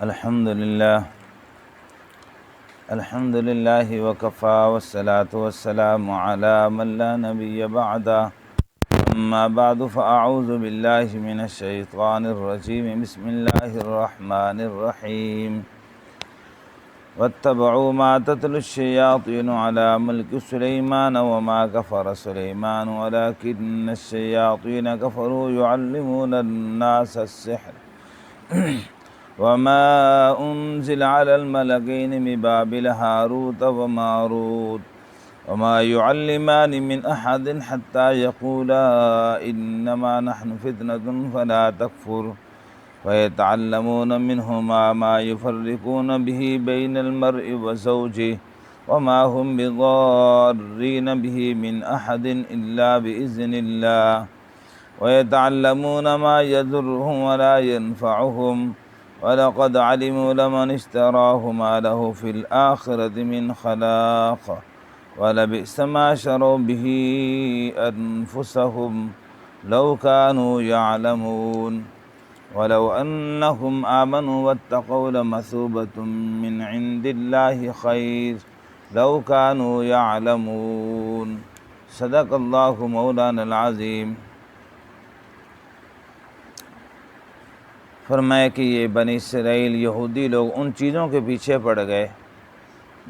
الحمد لله وكفى والصلاة والسلام على من لا نبي بعده أما بعد فأعوذ بالله من الشيطان الرجيم بسم الله الرحمن الرحيم واتبعوا ما تتلو الشياطين على ملك سليمان وما كفر سليمان ولكن الشياطين كفروا يعلمون الناس السحر وما أنزل على الملكين ببابل هاروت وماروت وما يعلمان من أحد حتى يقولا إنما نحن فتنة فلا تكفر فيتعلمون منهما ما يفرقون به بين المرء وزوجه وما هم بضارين به من أحد إلا بإذن الله ويتعلمون ما يضرهم ولا ينفعهم وَلَقَدْ عَلِمُوا لَمَنِ اشْتَرَاهُ مَا لَهُ فِي الْآخِرَةِ مِنْ خَلَاقٍ وَلَبِئْسَ مَا شَرَوْا بِهِ أَنفُسَهُمْ لَوْ كَانُوا يَعْلَمُونَ وَلَوْ أَنَّهُمْ آمَنُوا وَاتَّقَوْا لَمَثُوبَةٌ مِّنْ عِندِ اللَّهِ خَيْرٌ لَوْ كَانُوا يَعْلَمُونَ صدق اللہ مولانا العظیم۔ فرمایا کہ یہ بنی اسرائیل یہودی لوگ ان چیزوں کے پیچھے پڑ گئے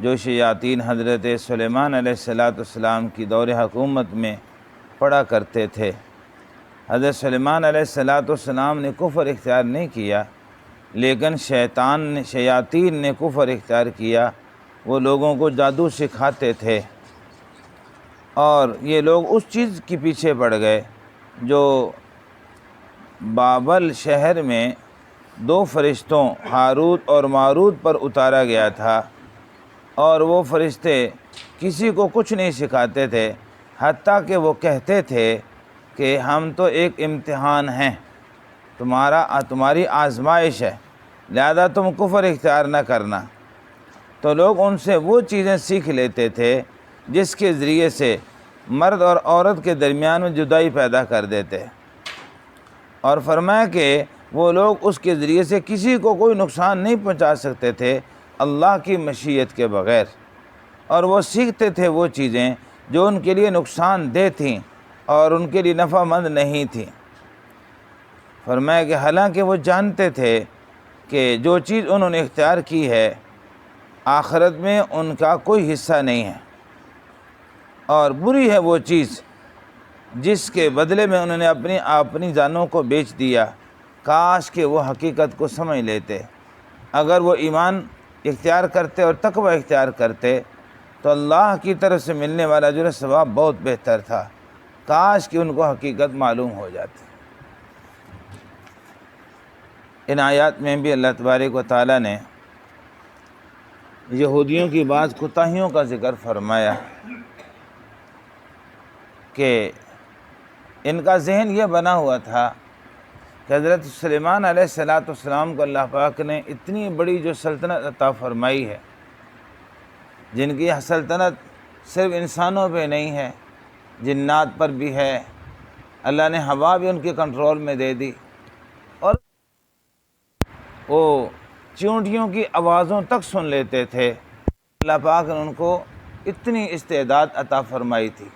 جو شیاطین حضرت سلیمان علیہ السلام کی دور حکومت میں پڑا کرتے تھے۔ حضرت سلیمان علیہ السلام نے کفر اختیار نہیں کیا، لیکن شیاطین نے کفر اختیار کیا۔ وہ لوگوں کو جادو سکھاتے تھے، اور یہ لوگ اس چیز کے پیچھے پڑ گئے جو بابل شہر میں دو فرشتوں ہاروت اور ماروت پر اتارا گیا تھا، اور وہ فرشتے کسی کو کچھ نہیں سکھاتے تھے، حتیٰ کہ وہ کہتے تھے کہ ہم تو ایک امتحان ہیں، تمہاری آزمائش ہے، لہذا تم کفر اختیار نہ کرنا۔ تو لوگ ان سے وہ چیزیں سیکھ لیتے تھے جس کے ذریعے سے مرد اور عورت کے درمیان میں جدائی پیدا کر دیتے، اور فرمایا کہ وہ لوگ اس کے ذریعے سے کسی کو کوئی نقصان نہیں پہنچا سکتے تھے اللہ کی مشیت کے بغیر، اور وہ سیکھتے تھے وہ چیزیں جو ان کے لیے نقصان دہ تھیں اور ان کے لیے نفع مند نہیں تھیں۔ فرمایا کہ حالانکہ وہ جانتے تھے کہ جو چیز انہوں نے اختیار کی ہے آخرت میں ان کا کوئی حصہ نہیں ہے، اور بری ہے وہ چیز جس کے بدلے میں انہوں نے اپنی جانوں کو بیچ دیا۔ کاش کہ وہ حقیقت کو سمجھ لیتے، اگر وہ ایمان اختیار کرتے اور تقوی اختیار کرتے تو اللہ کی طرف سے ملنے والا جو ثواب بہت بہتر تھا۔ کاش کہ ان کو حقیقت معلوم ہو جاتی۔ ان آیات میں بھی اللہ تبارک و تعالیٰ نے یہودیوں کی بعض کوتاہیوں کا ذکر فرمایا کہ ان کا ذہن یہ بنا ہوا تھا کہ حضرت سلیمان علیہ السلام کو اللہ پاک نے اتنی بڑی جو سلطنت عطا فرمائی ہے، جن کی سلطنت صرف انسانوں پہ نہیں ہے، جنات پر بھی ہے۔ اللہ نے ہوا بھی ان کے کنٹرول میں دے دی، اور وہ چیونٹیوں کی آوازوں تک سن لیتے تھے۔ اللہ پاک نے ان کو اتنی استعداد عطا فرمائی تھی۔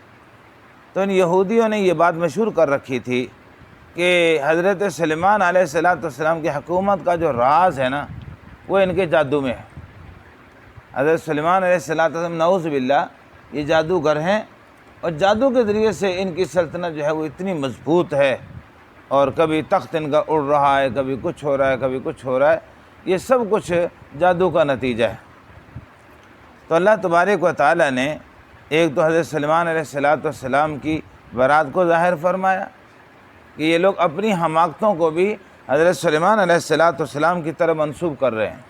تو ان یہودیوں نے یہ بات مشہور کر رکھی تھی کہ حضرت سلیمان علیہ السلام کی حکومت کا جو راز ہے نا وہ ان کے جادو میں ہے۔ حضرت سلیمان علیہ السلام نعوذ باللہ یہ جادوگر ہیں، اور جادو کے ذریعے سے ان کی سلطنت جو ہے وہ اتنی مضبوط ہے، اور کبھی تخت ان کا اڑ رہا ہے، کبھی کچھ ہو رہا ہے، کبھی کچھ ہو رہا ہے۔ یہ سب کچھ جادو کا نتیجہ ہے۔ تو اللہ تبارک و تعالیٰ نے ایک تو حضرت سلیمان علیہ السلام کی برات کو ظاہر فرمایا کہ یہ لوگ اپنی حماقتوں کو بھی حضرت سلیمان علیہ السلام کی طرف منسوب کر رہے ہیں۔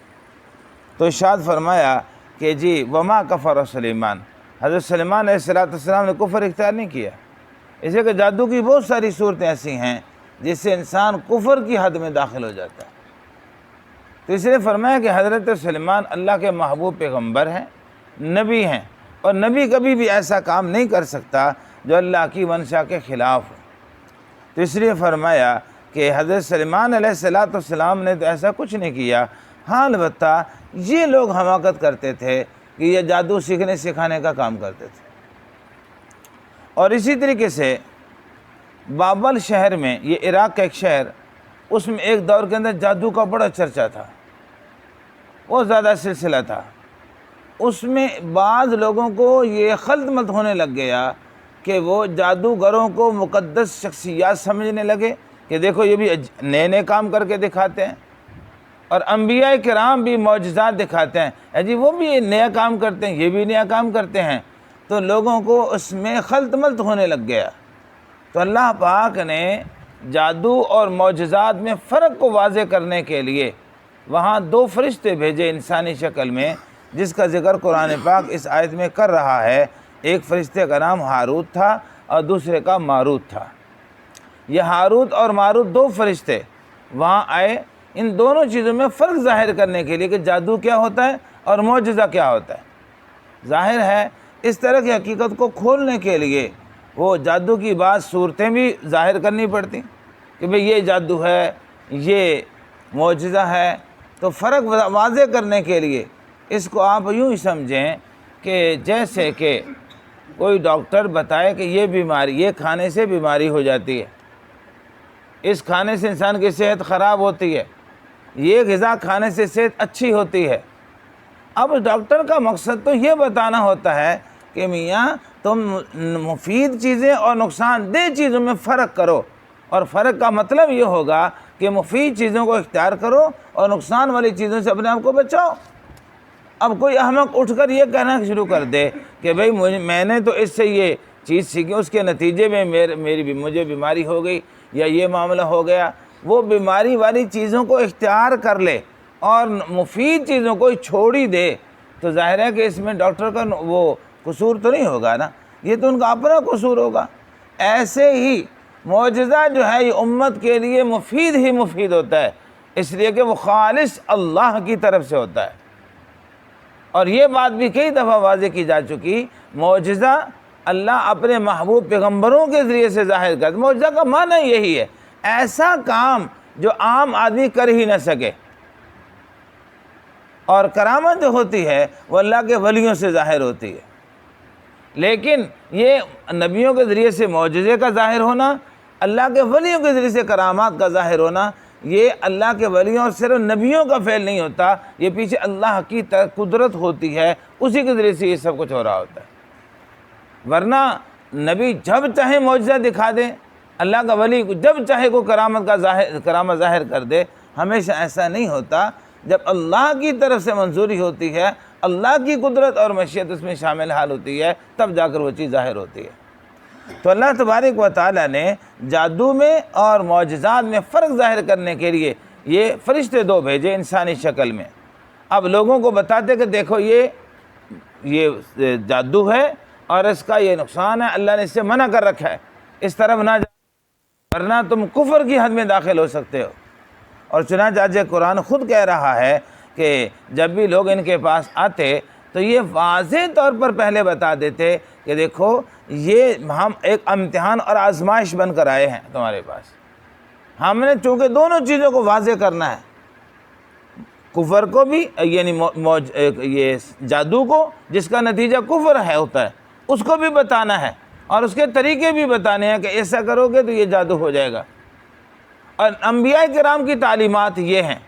تو ارشاد فرمایا کہ جی وما کفر سلیمان، حضرت سلیمان علیہ السلام نے کفر اختیار نہیں کیا۔ اسے کہ جادو کی بہت ساری صورتیں ایسی ہیں جس سے انسان کفر کی حد میں داخل ہو جاتا ہے۔ تو اس لیے فرمایا کہ حضرت سلیمان اللہ کے محبوب پیغمبر ہیں، نبی ہیں، اور نبی کبھی بھی ایسا کام نہیں کر سکتا جو اللہ کی منشا کے خلاف ہو۔ تو اس لیے فرمایا کہ حضرت سلیمان علیہ السلام نے تو ایسا کچھ نہیں کیا، ہاں البتہ یہ لوگ حماقت کرتے تھے کہ یہ جادو سیکھنے سکھانے کا کام کرتے تھے۔ اور اسی طریقے سے بابل شہر میں، یہ عراق کا ایک شہر، اس میں ایک دور کے اندر جادو کا بڑا چرچا تھا، بہت زیادہ سلسلہ تھا۔ اس میں بعض لوگوں کو یہ خلط ملط ہونے لگ گیا کہ وہ جادوگروں کو مقدس شخصیات سمجھنے لگے کہ دیکھو یہ بھی نئے نئے کام کر کے دکھاتے ہیں، اور انبیاء کرام بھی معجزات دکھاتے ہیں، جی وہ بھی نیا کام کرتے ہیں، یہ بھی نیا کام کرتے ہیں۔ تو لوگوں کو اس میں خلط ملط ہونے لگ گیا۔ تو اللہ پاک نے جادو اور معجزات میں فرق کو واضح کرنے کے لیے وہاں 2 فرشتے بھیجے انسانی شکل میں، جس کا ذکر قرآن پاک اس آیت میں کر رہا ہے۔ ایک فرشتے کا نام ہاروت تھا اور دوسرے کا ماروت تھا۔ یہ ہاروت اور ماروت 2 فرشتے وہاں آئے ان دونوں چیزوں میں فرق ظاہر کرنے کے لیے کہ جادو کیا ہوتا ہے اور معجزہ کیا ہوتا ہے۔ ظاہر ہے اس طرح کی حقیقت کو کھولنے کے لیے وہ جادو کی بعض صورتیں بھی ظاہر کرنی پڑتی کہ بھئی یہ جادو ہے، یہ معجزہ ہے۔ تو فرق واضح کرنے کے لیے اس کو آپ یوں ہی سمجھیں کہ جیسے کہ کوئی ڈاکٹر بتائے کہ یہ بیماری، یہ کھانے سے بیماری ہو جاتی ہے، اس کھانے سے انسان کی صحت خراب ہوتی ہے، یہ غذا کھانے سے صحت اچھی ہوتی ہے۔ اب ڈاکٹر کا مقصد تو یہ بتانا ہوتا ہے کہ میاں تم مفید چیزیں اور نقصان دہ چیزوں میں فرق کرو، اور فرق کا مطلب یہ ہوگا کہ مفید چیزوں کو اختیار کرو اور نقصان والی چیزوں سے اپنے آپ کو بچاؤ۔ اب کوئی احمق اٹھ کر یہ کہنا شروع کر دے کہ بھئی میں نے تو اس سے یہ چیز سیکھی، اس کے نتیجے میں مجھے بیماری ہو گئی یا یہ معاملہ ہو گیا، وہ بیماری والی چیزوں کو اختیار کر لے اور مفید چیزوں کو چھوڑی دے، تو ظاہر ہے کہ اس میں ڈاکٹر کا وہ قصور تو نہیں ہوگا نا، یہ تو ان کا اپنا قصور ہوگا۔ ایسے ہی معجزہ جو ہے یہ امت کے لیے مفید ہی مفید ہوتا ہے، اس لیے کہ وہ خالص اللہ کی طرف سے ہوتا ہے۔ اور یہ بات بھی کئی دفعہ واضح کی جا چکی، معجزہ اللہ اپنے محبوب پیغمبروں کے ذریعے سے ظاہر کرتا ہے۔ معجزہ کا معنی یہی ہے، ایسا کام جو عام آدمی کر ہی نہ سکے۔ اور کرامت جو ہوتی ہے وہ اللہ کے ولیوں سے ظاہر ہوتی ہے، لیکن یہ نبیوں کے ذریعے سے معجزے کا ظاہر ہونا، اللہ کے ولیوں کے ذریعے سے کرامات کا ظاہر ہونا، یہ اللہ کے ولیوں اور صرف نبیوں کا فعل نہیں ہوتا، یہ پیچھے اللہ کی قدرت ہوتی ہے، اسی کے ذریعے سے یہ سب کچھ ہو رہا ہوتا ہے۔ ورنہ نبی جب چاہے معجزہ دکھا دیں، اللہ کا ولی جب چاہے کو کرامت ظاہر کر دے، ہمیشہ ایسا نہیں ہوتا۔ جب اللہ کی طرف سے منظوری ہوتی ہے، اللہ کی قدرت اور مشیت اس میں شامل حال ہوتی ہے، تب جا کر وہ چیز ظاہر ہوتی ہے۔ تو اللہ تبارک و تعالیٰ نے جادو میں اور معجزات میں فرق ظاہر کرنے کے لیے یہ فرشتے 2 بھیجے انسانی شکل میں۔ اب لوگوں کو بتاتے کہ دیکھو یہ جادو ہے اور اس کا یہ نقصان ہے، اللہ نے اس سے منع کر رکھا ہے، اس طرف نہ جاؤ ورنہ تم کفر کی حد میں داخل ہو سکتے ہو۔ اور چنانچہ آج قرآن خود کہہ رہا ہے کہ جب بھی لوگ ان کے پاس آتے تو یہ واضح طور پر پہلے بتا دیتے کہ دیکھو یہ ہم ایک امتحان اور آزمائش بن کر آئے ہیں تمہارے پاس، ہم نے چونکہ دونوں چیزوں کو واضح کرنا ہے، کفر کو بھی یعنی یہ جادو کو جس کا نتیجہ کفر ہے ہوتا ہے اس کو بھی بتانا ہے، اور اس کے طریقے بھی بتانے ہیں کہ ایسا کرو گے تو یہ جادو ہو جائے گا، اور انبیاء کرام کی تعلیمات یہ ہیں۔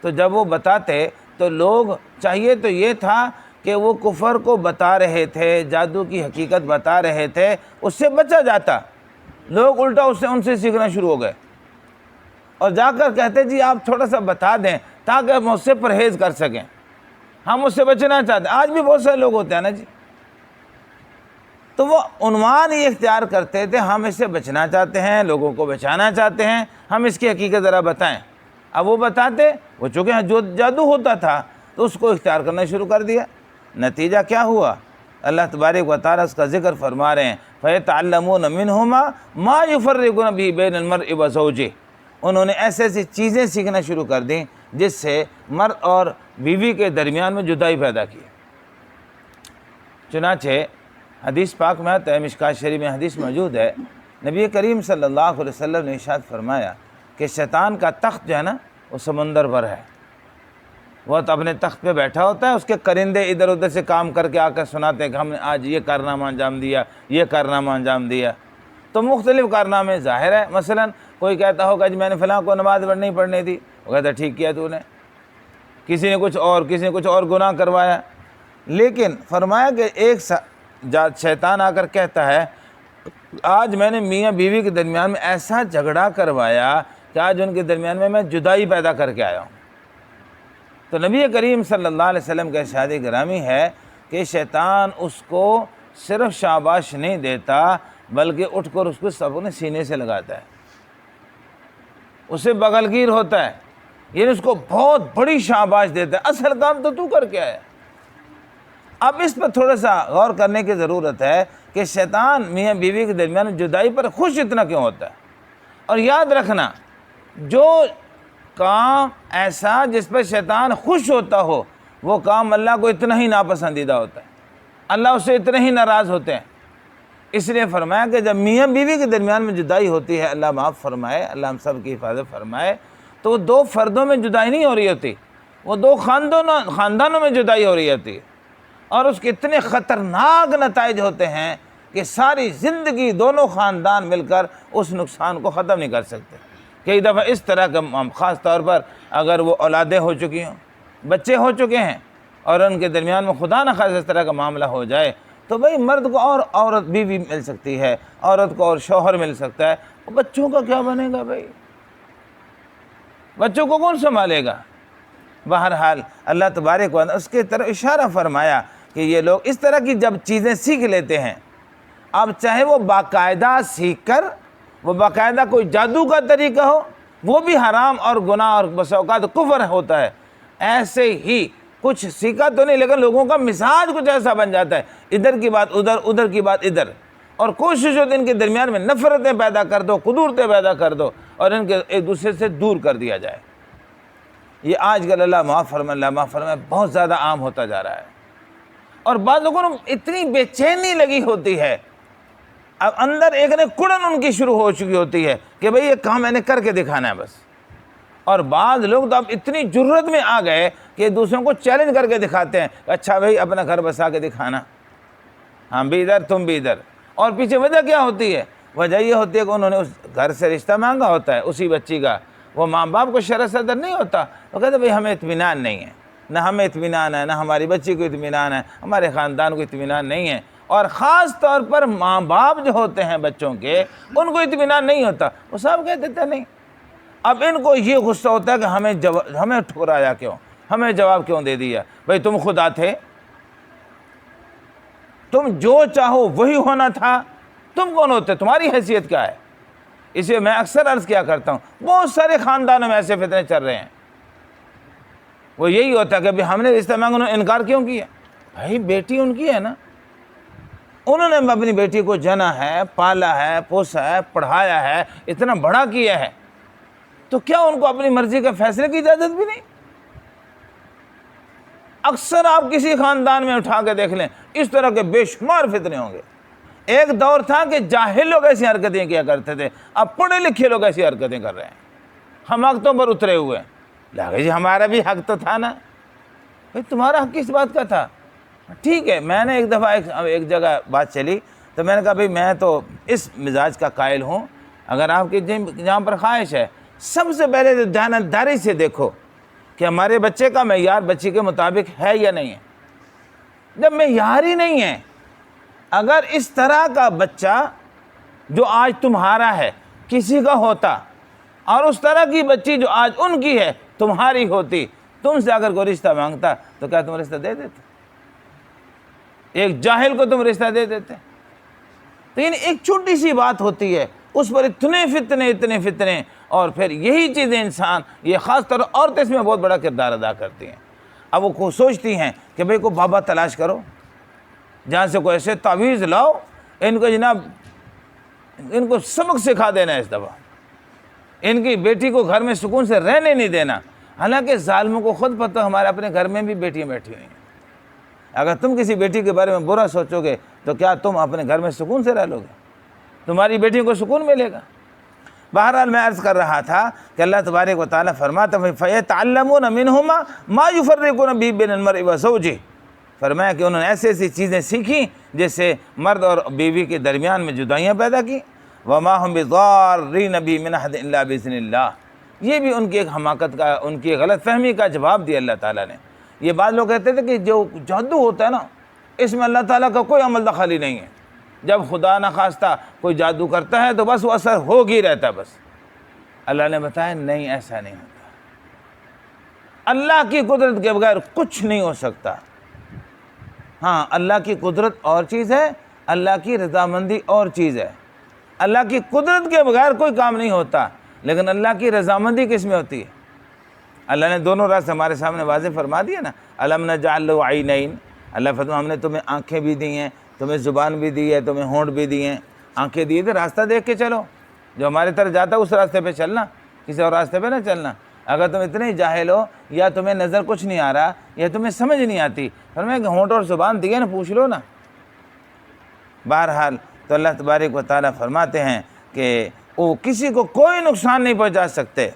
تو جب وہ بتاتے تو لوگ چاہیے تو یہ تھا کہ وہ کفر کو بتا رہے تھے، جادو کی حقیقت بتا رہے تھے، اس سے بچا جاتا، لوگ الٹا ان سے سیکھنا شروع ہو گئے اور جا کر کہتے جی آپ تھوڑا سا بتا دیں تاکہ ہم اس سے پرہیز کر سکیں، ہم اس سے بچنا چاہتے ہیں۔ آج بھی بہت سارے لوگ ہوتے ہیں نا جی، تو وہ عنوان یہ اختیار کرتے تھے ہم اس سے بچنا چاہتے ہیں، لوگوں کو بچانا چاہتے ہیں، ہم اس کی حقیقت ذرا بتائیں۔ اب وہ بتاتے، وہ چونکہ جو جادو ہوتا تھا تو اس کو اختیار کرنا شروع کر دیا۔ نتیجہ کیا ہوا؟ اللہ تبارک و تعالیٰ اس کا ذکر فرما رہے ہیں، فَيَتَعَلَّمُونَ مِنْهُمَا مَا يُفَرِّقُونَ بِهِ بَيْنَ الْمَرْءِ وَزَوْجِهِ۔ انہوں نے ایسی چیزیں سیکھنا شروع کر دیں جس سے مرد اور بیوی کے درمیان میں جدائی پیدا کی۔ چنانچہ حدیث پاک میں آتا ہے، مشکوٰۃ شریف میں حدیث موجود ہے، نبی کریم صلی اللہ علیہ وسلم نے ارشاد فرمایا کہ شیطان کا تخت جو ہے نا وہ سمندر بھر ہے، وہ تو اپنے تخت پہ بیٹھا ہوتا ہے، اس کے کرندے ادھر ادھر سے کام کر کے آ کر سناتے ہیں کہ ہم نے آج یہ کارنامہ انجام دیا، یہ کارنامہ انجام دیا۔ تو مختلف کارنامے ظاہر ہے، مثلا کوئی کہتا ہوگا جی میں نے فلاں کو نماز نہیں پڑھنی تھی، وہ کہتا ہے ٹھیک کیا تو نے۔ کسی نے کچھ اور گناہ کروایا، لیکن فرمایا کہ ایک شیطان آ کر کہتا ہے آج میں نے میاں بیوی کے درمیان میں ایسا جھگڑا کروایا کہ آج ان کے درمیان میں جدائی پیدا کر کے آیا ہوں۔ تو نبی کریم صلی اللہ علیہ وسلم کا ارشاد گرامی ہے کہ شیطان اس کو صرف شاباش نہیں دیتا بلکہ اٹھ کر اس کو اپنے سینے سے لگاتا ہے، اسے بغل گیر ہوتا ہے، یعنی اس کو بہت بڑی شاباش دیتا ہے، اصل کام تو کر کے آیا۔ اب اس پر تھوڑا سا غور کرنے کی ضرورت ہے کہ شیطان میاں بیوی کے درمیان جدائی پر خوش اتنا کیوں ہوتا ہے؟ اور یاد رکھنا، جو کام ایسا جس پر شیطان خوش ہوتا ہو وہ کام اللہ کو اتنا ہی ناپسندیدہ ہوتا ہے، اللہ اس سے اتنے ہی ناراض ہوتے ہیں۔ اس لیے فرمایا کہ جب میاں بیوی کے درمیان میں جدائی ہوتی ہے، اللہ معاف فرمائے، اللہ ہم سب کی حفاظت فرمائے، تو وہ دو فردوں میں جدائی نہیں ہو رہی ہوتی، وہ دو خاندانوں میں جدائی ہو رہی ہوتی ہے، اور اس کے اتنے خطرناک نتائج ہوتے ہیں کہ ساری زندگی دونوں خاندان مل کر اس نقصان کو ختم نہیں کر سکتے۔ کئی دفعہ اس طرح کا خاص طور پر اگر وہ اولادیں ہو چکی ہوں، بچے ہو چکے ہیں، اور ان کے درمیان میں خدا نہ خواستہ اس طرح کا معاملہ ہو جائے تو بھئی مرد کو اور عورت بیوی مل سکتی ہے، عورت کو اور شوہر مل سکتا ہے، بچوں کا کیا بنے گا بھائی؟ بچوں کو کون سنبھالے گا؟ بہرحال اللہ تبارک و تعالیٰ اس کے طرف اشارہ فرمایا کہ یہ لوگ اس طرح کی جب چیزیں سیکھ لیتے ہیں، اب چاہے وہ باقاعدہ سیکھ کر، وہ باقاعدہ کوئی جادو کا طریقہ ہو، وہ بھی حرام اور گناہ اور بس اوقات کفر ہوتا ہے، ایسے ہی کچھ سیکھا تو نہیں لیکن لوگوں کا مزاج کچھ ایسا بن جاتا ہے، ادھر کی بات ادھر، ادھر کی بات ادھر، اور کوشش ہوتی ہے ان کے درمیان میں نفرتیں پیدا کر دو، قدورتیں پیدا کر دو، اور ان کے ایک دوسرے سے دور کر دیا جائے۔ یہ آج کل اللہ معاف فرمائے بہت زیادہ عام ہوتا جا رہا ہے، اور بعض لوگوں کو اتنی بے چینی لگی ہوتی ہے، اب اندر ایک نے کڑن ان کی شروع ہو چکی ہوتی ہے کہ بھئی یہ کام میں نے کر کے دکھانا ہے بس۔ اور بعض لوگ تو اب اتنی جرت میں آ گئے کہ دوسروں کو چیلنج کر کے دکھاتے ہیں، اچھا بھئی اپنا گھر بسا کے دکھانا، ہم بھی ادھر تم بھی ادھر۔ اور پیچھے وجہ کیا ہوتی ہے؟ وجہ یہ ہوتی ہے کہ انہوں نے اس گھر سے رشتہ مانگا ہوتا ہے اسی بچی کا، وہ ماں باپ کو شرح صدر نہیں ہوتا، وہ کہتے ہیں بھئی ہمیں اطمینان نہیں ہے، نہ ہمیں اطمینان ہے، نہ ہماری بچی کو اطمینان ہے، ہمارے خاندان کو اطمینان نہیں ہے، اور خاص طور پر ماں باپ جو ہوتے ہیں بچوں کے، ان کو اطمینان نہیں ہوتا، وہ صاحب کہہ دیتے نہیں۔ اب ان کو یہ غصہ ہوتا ہے کہ ہمیں ٹھکرایا کیوں، ہمیں جواب کیوں دے دیا؟ بھئی تم خدا تھے، تم جو چاہو وہی ہونا تھا، تم کون ہوتے، تمہاری حیثیت کیا ہے؟ اسے میں اکثر عرض کیا کرتا ہوں، بہت سارے خاندانوں میں ایسے فتنے چل رہے ہیں، وہ یہی ہوتا ہے کہ ہم نے رشتہ مانگا، انہوں نے انکار کیوں کیا؟ بھائی بیٹی ان کی ہے نا، انہوں نے اپنی بیٹی کو جنا ہے، پالا ہے، پوسا ہے، پڑھایا ہے، اتنا بڑا کیا ہے، تو کیا ان کو اپنی مرضی کے فیصلے کی اجازت بھی نہیں؟ اکثر آپ کسی خاندان میں اٹھا کے دیکھ لیں، اس طرح کے بے شمار فتنے ہوں گے۔ ایک دور تھا کہ جاہل لوگ ایسی حرکتیں کیا کرتے تھے، اب پڑھے لکھے لوگ ایسی حرکتیں کر رہے ہیں، ہم حقوں پر اترے ہوئے ہیں۔ لگے جی ہمارا بھی حق تو تھا نا، بھائی تمہارا حق کس بات کا تھا؟ ٹھیک ہے، میں نے ایک دفعہ ایک جگہ بات چلی تو میں نے کہا بھئی میں تو اس مزاج کا قائل ہوں، اگر آپ کی جہاں پر خواہش ہے، سب سے پہلے تو دیانتداری سے دیکھو کہ ہمارے بچے کا معیار بچی کے مطابق ہے یا نہیں ہے۔ جب معیار ہی نہیں ہے، اگر اس طرح کا بچہ جو آج تمہارا ہے کسی کا ہوتا، اور اس طرح کی بچی جو آج ان کی ہے تمہاری ہوتی، تم سے اگر کوئی رشتہ مانگتا تو کیا تم رشتہ دے دیتے؟ ایک جاہل کو تم رشتہ دے دیتے؟ تو یعنی ایک چھوٹی سی بات ہوتی ہے، اس پر اتنے فتنے، اور پھر یہی چیزیں انسان، یہ خاص طور عورتیں اس میں بہت بڑا کردار ادا کرتی ہیں۔ اب وہ سوچتی ہیں کہ بھئی کوئی بابا تلاش کرو، جہاں سے کوئی ایسے تعویذ لاؤ، ان کو جناب ان کو سبق سکھا دینا ہے اس دفعہ، ان کی بیٹی کو گھر میں سکون سے رہنے نہیں دینا۔ حالانکہ ظالموں کو خود پتہ ہمارے اپنے گھر میں بھی بیٹیاں بیٹھی ہوئی ہیں، اگر تم کسی بیٹی کے بارے میں برا سوچو گے تو کیا تم اپنے گھر میں سکون سے رہ لو گے؟ تمہاری بیٹی کو سکون ملے گا؟ بہرحال میں عرض کر رہا تھا کہ اللہ تبارک و تعالیٰ فرماتا ہے فَيَتَعَلَّمُونَ مِنْهُمَا مَا يُفَرِّقُونَ بِهِ بَيْنَ الْمَرْءِ وَزَوْجِهِ، فرمایا کہ انہوں نے ایسی ایسی چیزیں سیکھیں جس سے مرد اور بیوی کے درمیان میں جدائیاں پیدا کی. وَمَا هُمْ بِضَارِّينَ بِهِ مِنْ أَحَدٍ إِلَّا بِإِذْنِ اللَّهِ، یہ بھی ان کی ایک حماقت کا، ان کی غلط فہمی کا جواب دیا اللہ تعالیٰ نے. یہ بعض لوگ کہتے تھے کہ جو جادو ہوتا ہے نا اس میں اللہ تعالیٰ کا کوئی عمل دخل ہی نہیں ہے، جب خدا نخواستہ کوئی جادو کرتا ہے تو بس وہ اثر ہو ہی رہتا ہے. بس اللہ نے بتایا نہیں، ایسا نہیں ہوتا. اللہ کی قدرت کے بغیر کچھ نہیں ہو سکتا. ہاں اللہ کی قدرت اور چیز ہے، اللہ کی رضامندی اور چیز ہے. اللہ کی قدرت کے بغیر کوئی کام نہیں ہوتا، لیکن اللہ کی رضامندی کس میں ہوتی ہے؟ اللہ نے دونوں راستے ہمارے سامنے واضح فرما دیا نا. الم نجعل لہ عینین، اللہ فرماتا ہم نے تمہیں آنکھیں بھی دی ہیں، تمہیں زبان بھی دی ہے، تمہیں ہونٹ بھی دی ہیں. آنکھیں دی تو راستہ دیکھ کے چلو، جو ہماری طرف جاتا ہے اس راستے پہ چلنا، کسی اور راستے پہ نہ چلنا. اگر تم اتنے ہی جاہل ہو یا تمہیں نظر کچھ نہیں آ رہا یا تمہیں سمجھ نہیں آتی، فرمایا کہ ہونٹ اور زبان دی ہے نا، پوچھ لو نا. بہرحال تو اللہ تبارک و تعالیٰ فرماتے ہیں کہ وہ کسی کو کوئی نقصان نہیں پہنچا سکتے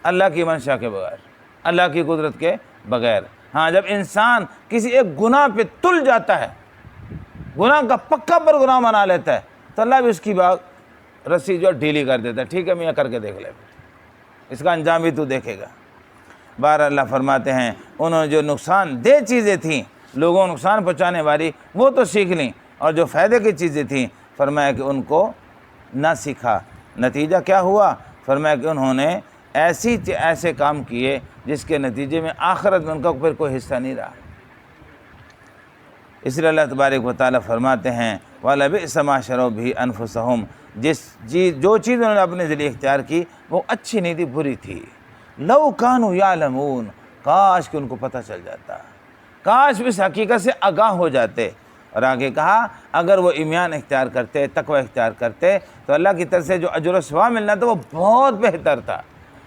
اللہ کی منشا کے بغیر، اللہ کی قدرت کے بغیر. ہاں جب انسان کسی ایک گناہ پہ تل جاتا ہے، گناہ کا پکا پر گناہ بنا لیتا ہے، تو اللہ بھی اس کی رسی جو ڈھیلی کر دیتا ہے. ٹھیک ہے میاں کر کے دیکھ لے، اس کا انجام بھی تو دیکھے گا. بہر اللہ فرماتے ہیں انہوں نے جو نقصان دہ چیزیں تھیں، لوگوں کو نقصان پہنچانے والی، وہ تو سیکھ لیں، اور جو فائدے کی چیزیں تھیں فرمایا کہ ان کو نہ سیکھا. نتیجہ کیا ہوا؟ فرمایا کہ انہوں نے ایسے کام کیے جس کے نتیجے میں آخرت میں ان کا پھر کوئی حصہ نہیں رہا. اس لیے اللہ تبارک و تعالیٰ فرماتے ہیں وَلَبِئْسَ مَا شَرَوْا بِهِ أَنفُسَهُمْ، جو چیز انہوں نے اپنے ذریعے اختیار کی وہ اچھی نہیں تھی، بری تھی. لَوْ كَانُوا يَعْلَمُونَ، کاش کہ ان کو پتہ چل جاتا، کاش اس حقیقت سے آگاہ ہو جاتے. اور آگے کہا اگر وہ ایمان اختیار کرتے، تقوی اختیار کرتے تو اللہ کی طرف سے جو اجر و ثواب ملنا تھا وہ بہت بہتر تھا.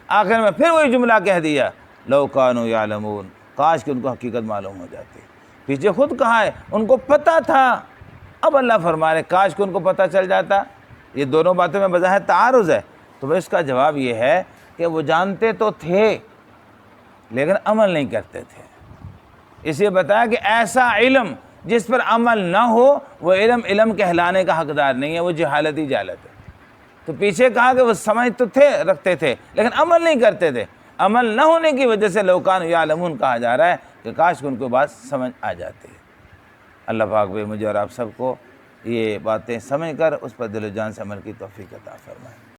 آخر میں پھر وہی جملہ کہہ دیا لَوْ كَانُوا يَعْلَمُونَ، کاش کہ ان کو حقیقت معلوم ہو جاتی. پیچھے خود کہا ہے ان کو پتہ تھا، اب اللہ فرما رہے کاش کہ ان کو پتہ چل جاتا. یہ دونوں باتوں میں بظاہر تعارض ہے، تو اس کا جواب یہ ہے کہ وہ جانتے تو تھے لیکن عمل نہیں کرتے تھے. اس لیے بتایا کہ ایسا علم جس پر عمل نہ ہو وہ علم کہلانے کا حقدار نہیں ہے، وہ جہالت ہی جہالت ہے. تو پیچھے کہا کہ وہ سمجھ تو رکھتے تھے لیکن عمل نہیں کرتے تھے. عمل نہ ہونے کی وجہ سے لَوْ كَانُوا يَعْلَمُونَ کہا جا رہا ہے کہ کاش کہ ان کو بات سمجھ آ جاتی. اللہ پاک بھی مجھے اور آپ سب کو یہ باتیں سمجھ کر اس پر دل و جان سے عمل کی توفیق عطا فرمائے.